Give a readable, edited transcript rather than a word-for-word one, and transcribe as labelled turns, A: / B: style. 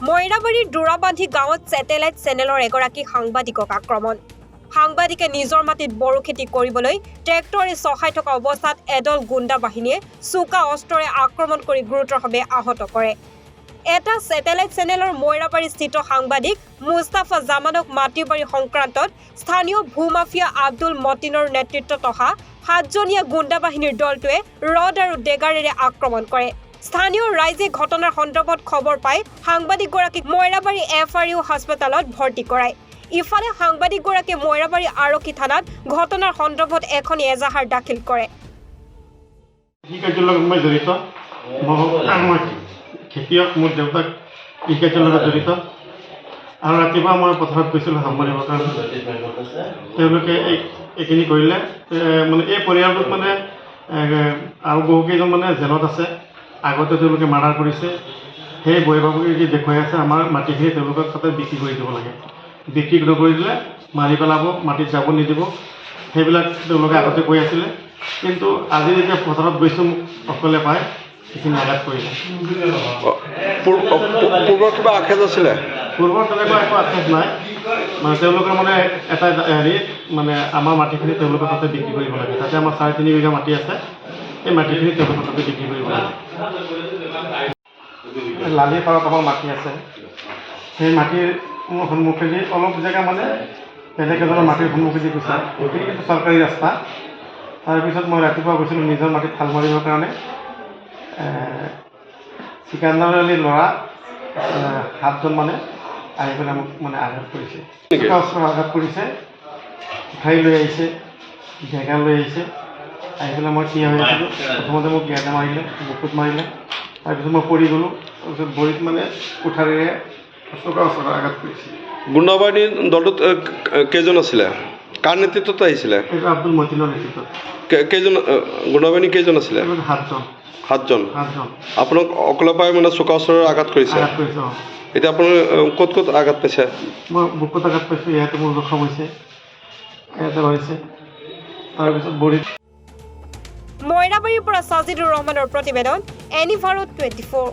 A: মইৰাবাৰীৰ দুৰাবান্ধি গাঁৱত ছেটেলাইট চেনেলৰ এগৰাকী সাংবাদিকক আক্ৰমণ। সাংবাদিকে নিজৰ মাটিত বড়ো খেতি কৰিবলৈ ট্ৰেক্টৰে চহাই থকা অৱস্থাত এদল গুণ্ডা বাহিনীয়ে চোকা অস্ত্ৰৰে আক্ৰমণ কৰি গুৰুতৰভাৱে আহত কৰে। এটা ছেটেলাইট চেনেলৰ মইৰাবাৰীস্থিত সাংবাদিক মুস্তাফা জামানক মাটিবাৰী সংক্ৰান্তত স্থানীয় ভূমাফিয়া আব্দুল মতিনৰ নেতৃত্বত অহা 7জনীয়া গুণ্ডা বাহিনীৰ দলটোৱে ৰড আৰু ডেগাৰেৰে আক্ৰমণ কৰে। স্থানীয় ৰাইজে ঘটনাৰ সন্দৰ্ভত খবৰ পাই সাংবাদিকগৰাকীক মইৰাবাৰী FRU হাস্পতালত ভৰ্তি কৰায়। ইফালে সাংবাদিকগৰাকীয়ে মইৰাবাৰী আৰক্ষী থানাত ঘটনাৰ সন্দৰ্ভত এখন এজাহাৰ দাখিল কৰে।
B: খেতিয়ক মোৰ দেউতাক ক্ৰিকেটৰ লগত জড়িত আৰু ৰাতিপুৱা মই পথাৰত গৈছিলোঁ সামৰিবৰ কাৰণে তেওঁলোকে এইখিনি কৰিলে মানে এই পৰিয়ালটোত মানে আৰু বহুকেইজন মানে জেলত আছে। আগতে তেওঁলোকে মাৰ্ডাৰ কৰিছে। সেই বৈভাৱিক দেখুৱাই আছে আমাৰ মাটিখিনি তেওঁলোকক তাতে বিক্ৰী কৰি দিব লাগে। বিক্ৰী নকৰি দিলে মাৰি পেলাব, মাটিত যাব নিদিব, সেইবিলাক তেওঁলোকে আগতে কৈ আছিলে। কিন্তু আজি যেতিয়া পথাৰত গৈছোঁ অকলে পাই সেইখিনি আঘাত কৰিলে।
C: পূৰ্বৰ কিবা আঘাত আছিলে?
B: পূৰ্বৰ তেনেকুৱা একো আঘাত নাই। মানে তেওঁলোকৰ মানে এটা হেৰি মানে আমাৰ মাটিখিনি তেওঁলোকৰ তাতে বিক্ৰী কৰিব লাগে। তাতে আমাৰ 3.5 বিঘা মাটি আছে। এই মাটিখিনি তেওঁলোকৰ তাতে বিক্ৰী কৰিব লাগে। লালি পাৰত আমাৰ মাটি আছে। সেই মাটিৰ সন্মুখেদি অলপ জেগা মানে বেলেগ এজনৰ মাটিৰ সন্মুখেদি গৈছে। সেইখিনি কিন্তু চৰকাৰী ৰাস্তা। তাৰপিছত মই ৰাতিপুৱা গৈছিলোঁ নিজৰ মাটিত হাল মাৰিবৰ কাৰণে। চিকান্দাৰ আলীৰ ল'ৰা 7জন মানে আহি পেলাই মোক মানে আঘাত কৰিছে। আঘাত কৰিছে, উঠাই লৈ আহিছে, ডেগা লৈ আহিছে। আহি পেলাই মই থিয় হৈ আছিলোঁ। প্ৰথমতে মোক গেটা মাৰিলে, বুকুত মাৰিলে। তাৰপিছত মই পৰি গ'লোঁ। তাৰপিছত ভৰিত মানে কোঠাৰেৰে চোকা ওচৰত আঘাত কৰিছে।
C: গুণ্ডাবাহিনীৰ দলটোত কেইজন আছিলে? কাৰ নেতৃত্বত আহিছিলে?
B: এইটো আব্দুল মতিনৰ নেতৃত্বত।
C: কেইজন গুণ্ডাবাহিনী কেইজন আছিলে?
B: 7জন।
C: 7জন। আপোনাক অকলে পাই মানে চোকা ওচৰৰ আঘাত কৰিছে? এতিয়া আপুনি ক'ত ক'ত আঘাত পাইছে?
B: মই বুকুত আঘাত পাইছোঁ। ইয়াতে মোৰ জখম হৈছে, ইয়াতে হৈছে। তাৰপিছত ভৰিত।
A: মইৰাবাৰীৰ পৰা সাজিদুৰ ৰহমানৰ প্ৰতিবেদন, এনি ভাৰত 24।